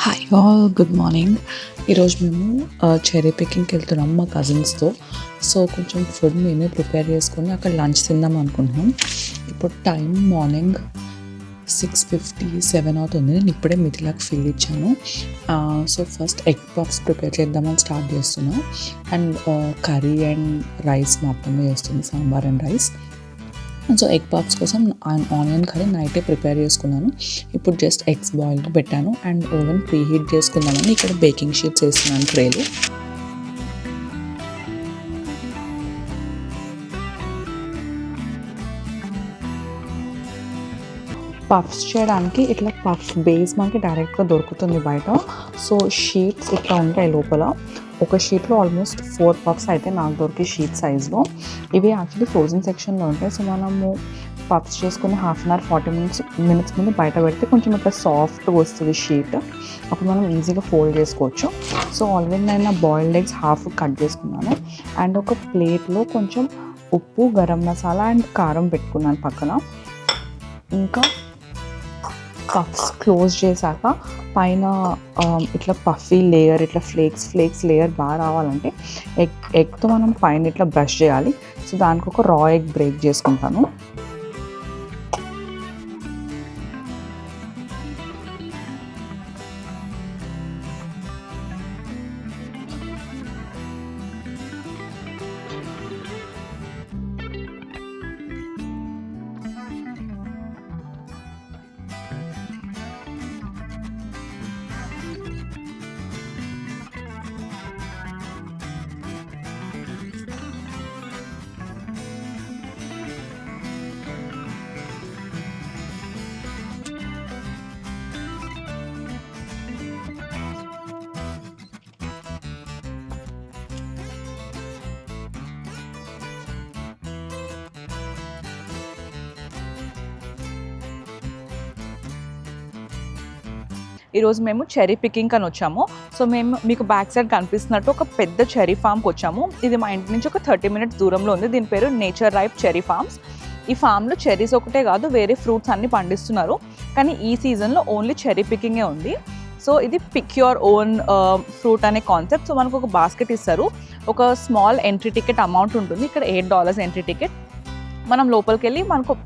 Hi all, good morning. ఈరోజు మేము cherry పికింగ్కి వెళ్తున్నాం మా కజిన్స్తో. సో కొంచెం ఫుడ్ మేమే ప్రిపేర్ చేసుకొని అక్కడ లంచ్ తిందాం అనుకుంటున్నాం. ఇప్పుడు టైం మార్నింగ్ 6:57 అవుతుంది. నేను ఇప్పుడే మిథిలాకి ఫీడ్ ఇచ్చాను. So first egg puffs prepare చేద్దామని స్టార్ట్ చేస్తున్నాను. అండ్ కర్రీ అండ్ రైస్ మా అత్తమ్మ చేస్తుంది, sambar and rice. So egg puffs కోసం ఆనియన్ కర్రీ నైటే ప్రిపేర్ చేసుకున్నాను. ఇప్పుడు జస్ట్ ఎగ్స్ బాయిల్గా పెట్టాను అండ్ ఓవెన్ ప్రీ హీట్ చేసుకుందామని ఇక్కడ బేకింగ్ షీట్స్ వేస్తున్నాను ట్రేలో. పఫ్స్ చేయడానికి ఇట్లా పఫ్ బేస్ మనకి డైరెక్ట్గా దొరుకుతుంది బయట. సో షీట్స్ ఇట్లా ఉంటాయి లోపల. ఒక షీట్లో ఆల్మోస్ట్ 4 పఫ్స్ అయితే నాకు దొరికే షీట్ సైజ్లో. ఇవి యాక్చువల్లీ ఫ్రోజన్ సెక్షన్లో ఉంటాయి. సో మనము పఫ్స్ చేసుకుని 1/2 అవర్ 40 మినిట్స్ ముందు బయట పెడితే కొంచెం ఇట్లా సాఫ్ట్గా వస్తుంది షీట్. అప్పుడు మనం ఈజీగా ఫోల్డ్ చేసుకోవచ్చు. సో ఆల్రెడీ నేను బాయిల్డ్ ఎగ్స్ హాఫ్ కట్ చేసుకున్నాను అండ్ ఒక ప్లేట్లో కొంచెం ఉప్పు, గరం మసాలా అండ్ కారం పెట్టుకున్నాను పక్కన. ఇంకా పఫ్స్ క్లోజ్ చేశాక పైన ఇట్లా పఫీ లేయర్, ఇట్లా ఫ్లేక్స్ లేయర్ బాగా రావాలంటే ఎగ్తో మనం పైన ఇట్లా బ్రష్ చేయాలి. సో దానికి ఒక రా ఎగ్ బ్రేక్ చేసుకుంటాను. ఈరోజు మేము చెర్రీ పికింగ్ అని వచ్చాము. సో మేము మీకు బ్యాక్ సైడ్ కనిపిస్తున్నట్టు ఒక పెద్ద చెర్రీ ఫామ్కి వచ్చాము. ఇది మా ఇంటి నుంచి ఒక 30 మినిట్స్ దూరంలో ఉంది. దీని పేరు నేచర్ రైప్ చెర్రీ ఫార్మ్స్. ఈ ఫామ్లో చెర్రీస్ ఒకటే కాదు, వేరే ఫ్రూట్స్ అన్ని పండిస్తున్నారు. కానీ ఈ సీజన్లో ఓన్లీ చెర్రీ పికింగే ఉంది. సో ఇది పిక్ యువర్ ఓన్ ఫ్రూట్ అనే కాన్సెప్ట్. సో మనకు ఒక బాస్కెట్ ఇస్తారు. ఒక స్మాల్ ఎంట్రీ టికెట్ అమౌంట్ ఉంటుంది. ఇక్కడ $8 ఎంట్రీ టికెట్. మనం లోపలికి వెళ్ళి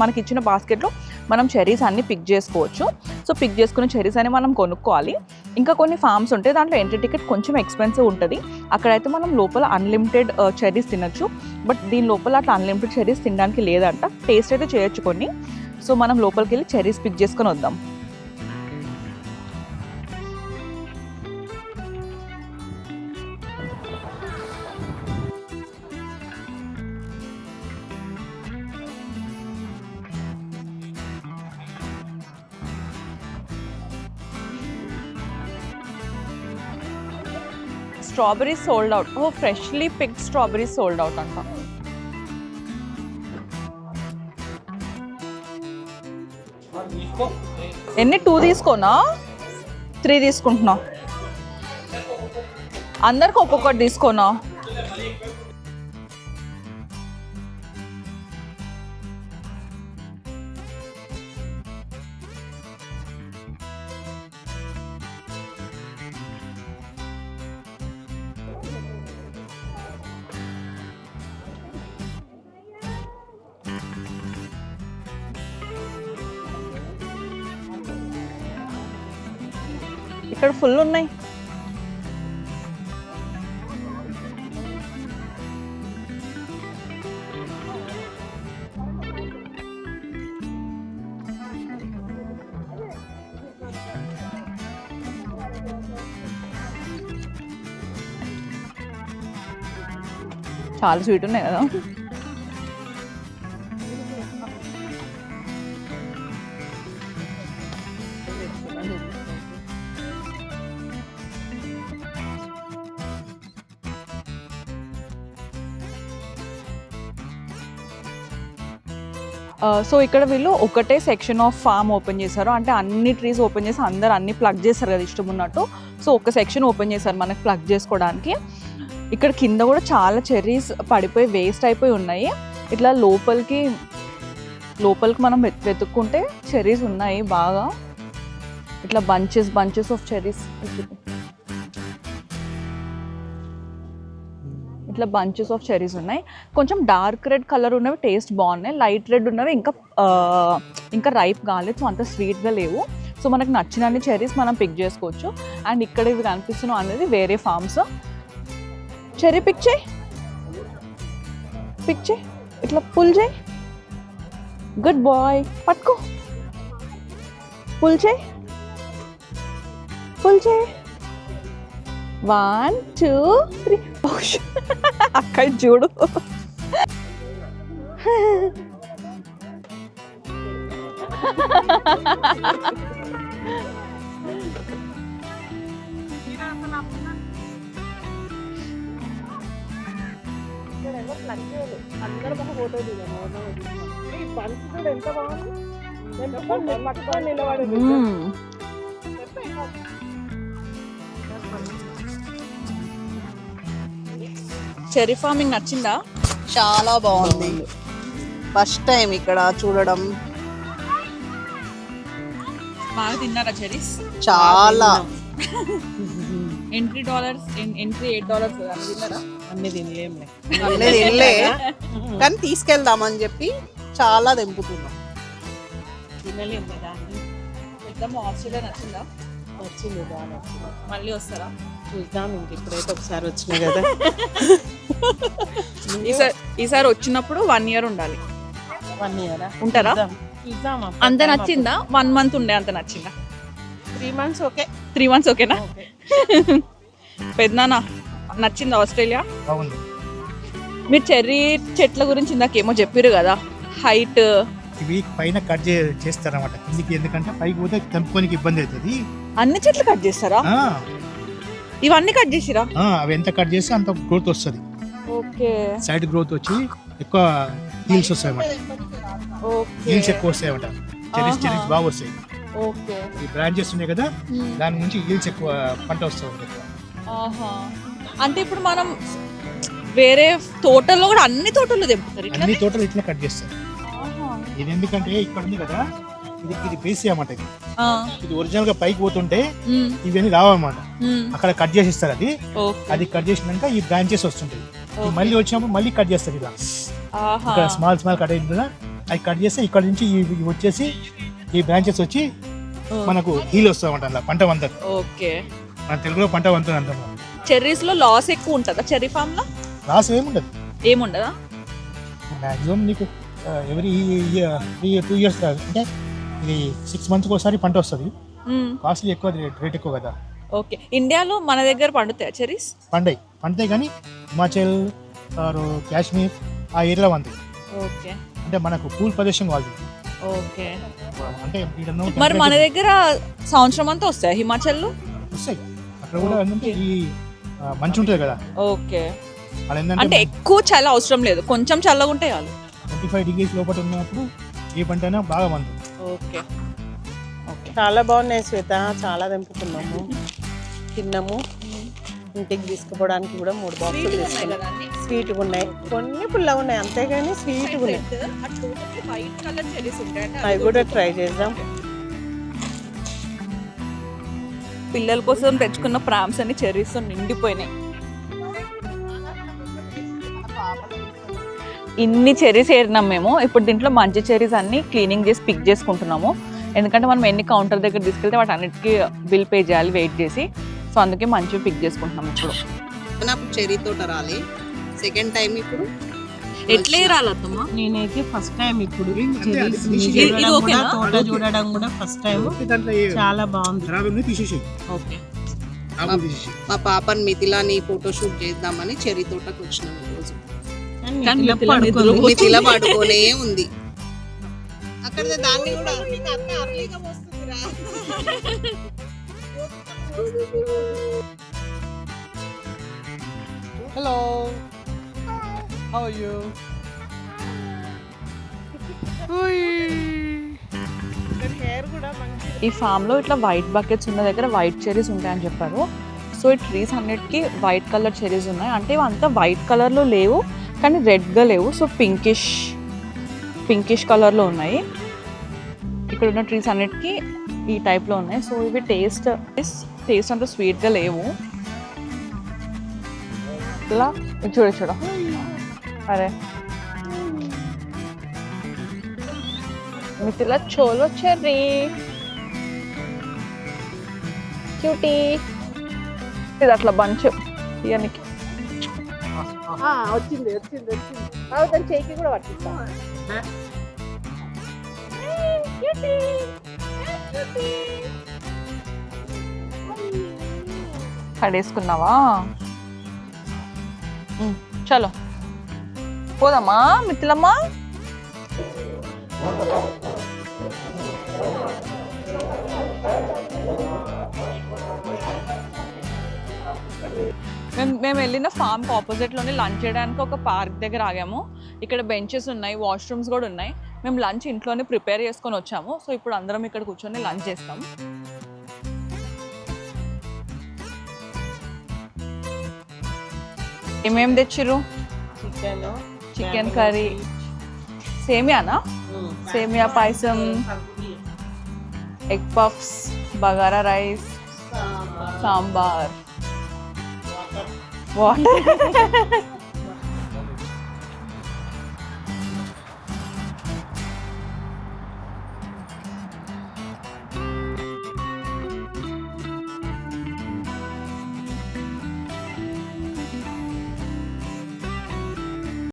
మనకి ఇచ్చిన బాస్కెట్లో మనం చెర్రీస్ అన్నీ పిక్ చేసుకోవచ్చు. సో పిక్ చేసుకున్న చెర్రీస్ అని మనం కొనుక్కోవాలి. ఇంకా కొన్ని ఫార్మ్స్ ఉంటాయి, దాంట్లో ఎంట్రీ టికెట్ కొంచెం ఎక్స్పెన్సివ్ ఉంటుంది. అక్కడైతే మనం లోపల అన్లిమిటెడ్ చెర్రీస్ తినచ్చు. బట్ దీని లోపల అట్లా అన్లిమిటెడ్ చెర్రీస్ తినడానికి లేదంట. టేస్ట్ అయితే చేయొచ్చు కొన్ని. సో మనం లోపలికి వెళ్ళి చెర్రీస్ పిక్ చేసుకొని వద్దాం. Strawberries sold out. Freshly picked strawberries sold out అంట. ఎన్ని 2 తీసుకోనా, 3 తీసుకుంటున్నా? అందరికి ఒక్కొక్కటి తీసుకోనా? ఇక్కడ ఫుల్ ఉన్నాయి. చాలా స్వీట్ ఉన్నాయి కదా. సో ఇక్కడ వీళ్ళు ఒకటే సెక్షన్ ఆఫ్ ఫామ్ ఓపెన్ చేశారు. అంటే అన్ని ట్రీస్ ఓపెన్ చేసి అందరు అన్ని ప్లగ్ చేస్తారు కదా ఇష్టం ఉన్నట్టు. సో ఒక సెక్షన్ ఓపెన్ చేశారు మనకి ప్లగ్ చేసుకోవడానికి. ఇక్కడ కింద కూడా చాలా చెర్రీస్ పడిపోయి వేస్ట్ అయిపోయి ఉన్నాయి. ఇట్లా లోపలికి మనం వెతుక్కుంటే చెర్రీస్ ఉన్నాయి బాగా. ఇట్లా బంచెస్ ఆఫ్ చెరీస్, ఇట్లా బంచెస్ ఆఫ్ చెరీస్ ఉన్నాయి. కొంచెం డార్క్ రెడ్ కలర్ ఉన్నవి టేస్ట్ బాగున్నాయి, లైట్ రెడ్ ఉన్నవి ఇంకా రైప్ కాలేదు, సో అంత స్వీట్గా లేవు. సో మనకు నచ్చినన్ని చెరీస్ మనం పిక్ చేసుకోవచ్చు. అండ్ ఇక్కడ ఇవి కనిపిస్తున్నాం అనేది వేరే ఫార్మ్స్. చెరీ పిక్ చేయి, ఇట్లా పుల్ చేయి. గుడ్ బాయ్, పట్టుకో, పుల్ చేయి. 1 2 3. అక్క చూడు. అందరూ ఒక ఫోటో దిగాము. ఈ పంచ్ కూడా ఎంత బాగుంది, నిలబడి చెరీ ఫార్మింగ్ నచ్చిందా? చాలా బాగుంది, ఫస్ట్ టైం ఇక్కడ చూడడం. బాగా తిన్నారా చెరీస్? చాలా. ఎంట్రీ $8 తిన్నారా? అన్ని తినలేములే, అన్నీ తినలే కానీ తీసుకెళ్దామని చెప్పి చాలా తెంపుతున్నాం. తినలేము కదా. పెద్దమ్మ ఆస్ట్రేలియా నచ్చిందా? వచ్చింది, బాగా నచ్చింది. మళ్ళీ వస్తారా? చూద్దాం, ఇంకెప్పుడైతే ఒకసారి వచ్చినాయి కదా. ఈసారి వచ్చినప్పుడు 1 year ఉండాలి. 1 year ఉంటారా? చూద్దాం. అంత నచ్చిందా? 1 month ఉండే అంత నచ్చిందా? 3 months ఓకే. 3 months ఓకేనా? పెద్దనాన్న నచ్చింది ఆస్ట్రేలియా? బాగుంది. మీరు చెర్రీ చెట్ల గురించి ఇందాకేమో చెప్పారు కదా, హైట్ ఇవి పైన కట్ చేస్తారన్నమాట కిందికి, ఎందుకంటే పైకి పోతే తెంపుకోనికి ఇబ్బంది అవుతుంది. అన్ని చెట్లు కట్ చేస్తారా? ఇవన్నీ కట్ చేసిరా? అవి ఎంత కట్ చేస్తే అంత గ్రోత్ వస్తుంది. ఓకే, సైడ్ గ్రోత్ వచ్చి ఎక్కువ హీల్స్ వస్తాయి అన్నమాట. హీల్స్ ఎక్కువ వస్తాయి అన్నమాట. చెరీస్ బాగా వస్తాయి. ఓకే, ఈ బ్రాంచెస్ ఉన్నాయి కదా, దాని నుంచి హీల్స్ ఎక్కువ పంట వస్తుంది. అంటే ఇప్పుడు మనం వేరే తోటల్లో కూడా అన్ని తోటల్లో తెంపుతారు? అన్ని తోటలు ఇట్లా కట్ చేస్తారు. ఇది ఎందుకంటే ఇక్కడ ఉంది కదా, ఇది బేసి అన్నమాట. ఇది ఒరిజినల్ గా పైకి పోతుంటే ఇవన్నీ రావన్నమాట. అక్కడ కట్ చేసిస్తారు. అది కట్ చేసినాక ఈ బ్రాంచెస్ వస్తుంటాయి. మళ్ళీ వచ్చినప్పుడు మళ్ళీ కట్ చేస్తారు. ఇలా ఇక్కడ స్మాల్ కట్ అయింది కదా, అది కట్ చేస్తే ఇక్కడ నుంచి ఇవి వచ్చేసి ఈ బ్రాంచెస్ వచ్చి మనకు హీల్ వస్తుంది అన్నమాట. అలా పంట వంతరు. ఓకే, మన తెలుగులో పంట వంతరు అంటాం. చెర్రీస్ లో లాస్ ఎక్కువ ఉంటుందా? చెర్రీ ఫామ్ లో లాస్ ఏముండదా? మాక్సిమం నీకు ఎవ్రీ 2 years అంటే ఇది 6 months ఒకసారి పంట వస్తుంది. కాస్ట్లీ ఎక్కువ, రేట్ ఎక్కువ కదా. ఓకే, ఇండియాలో మన దగ్గర పండుతాయా చెర్రీస్? పండుతాయి కానీ హిమాచల్, కాశ్మీర్ ఆ ఏరియాలో పండుతాయి. ఓకే, అంటే మనకు కూల్ ప్రదేశం కావాలి. ఓకే, అంటే మరి మన దగ్గర సంవత్సరం అంతా వస్తాయి హిమాచల్లో? వస్తాయి. అక్కడ కూడా ఏంటంటే ఈ మంచు ఉంటుంది కదా. ఓకే, అక్కడ అంటే ఏంటంటే ఎక్కువ చల్ల అవసరం లేదు, కొంచెం చల్లగా ఉంటే చాలు. 25 degrees లోపల ఉన్నప్పుడు ఏ పంట అయినా బాగా పండుతుంది. ఓకే, చాలా బాగున్నాయి శ్వేత, చాలా తెంపుకున్నాము, తిన్నాము. ఇంటికి తీసుకుపోవడానికి కూడా 3 బాక్సులు తీసుకున్నాం. స్వీట్గా ఉన్నాయి, కొన్ని పుల్లగా ఉన్నాయి, అంతేగాని స్వీట్గా ఉన్నాయి. అవి కూడా ట్రై చేద్దాం. పిల్లల కోసం తెచ్చుకున్న ప్రామ్స్ అన్ని చెర్రీస్ నిండిపోయినాయి. ఇన్ని చెర్రీస్ ఏరినాం మేము. ఇప్పుడు దీంట్లో మంచి చెర్రీస్ అన్ని క్లీనింగ్ చేసి పిక్ చేసుకుంటున్నాము. ఎందుకంటే మనం ఎన్ని కౌంటర్ దగ్గర తీసుకెళ్తే వాటి అన్నిటికీ బిల్ పే చేయాలి వెయిట్ చేసి. సో అందుకే మంచిగా పిక్ చేసుకుంటున్నాం. ఇప్పుడు నాకు చెర్రీ తోట రాలే, సెకండ్ టైం. ఇప్పుడు ఎట్లే రాలమ్మా? నేనైతే ఫస్ట్ టైం ఇప్పుడు ఓకేనా? తోట చూడడం కూడా ఫస్ట్ టైం. చాలా బాగుంది. తీసేసి ఓకే, మా పాపని మిథిలాని ఫోటోషూట్ చేద్దామని చెర్రీ తోటకు వచ్చినాం ఈరోజు. మిథిలా పడుకోనే ఉంది అక్కడ. దాన్ని కూడా వస్తుందిరా. Hello, how are you? ఈ ఫామ్లో ఇట్లా వైట్ బకెట్స్ ఉన్న దగ్గర వైట్ చెర్రీస్ ఉంటాయని చెప్పారు. సో ఈ ట్రీస్ అన్నిటికీ వైట్ కలర్ చెర్రీస్ ఉన్నాయి. అంటే ఇవి అంతా వైట్ కలర్లో లేవు కానీ రెడ్గా లేవు. సో పింకిష్ కలర్లో ఉన్నాయి. ఇక్కడ ఉన్న ట్రీస్ అన్నిటికీ ఈ టైప్లో ఉన్నాయి. సో ఇవి టేస్ట్ అంత స్వీట్గా లేవు. ఇలా చూడ అరే మిథిలా చోలో చెర్రీ క్యూటీ. ఇది అట్లా బంచ్ ఇవన్నీకి వచ్చింది దాని చేయికి కూడా పట్టిస్తా. కడేసుకున్నావా? చలో పోదామా మిథిలమ్మా. మేము వెళ్ళిన ఫామ్కి ఆపోజిట్లోనే లంచ్ చేయడానికి ఒక పార్క్ దగ్గర ఆగాము. ఇక్కడ బెంచెస్ ఉన్నాయి, వాష్రూమ్స్ కూడా ఉన్నాయి. మేము లంచ్ ఇంట్లోనే ప్రిపేర్ చేసుకొని వచ్చాము. సో ఇప్పుడు అందరం ఇక్కడ కూర్చొని లంచ్ చేస్తాం. ఏమేమి తెచ్చిర్రు? చికెన్ కర్రీ, సేమియానా, semiya payasam, egg puffs, bagara rice, sambar, water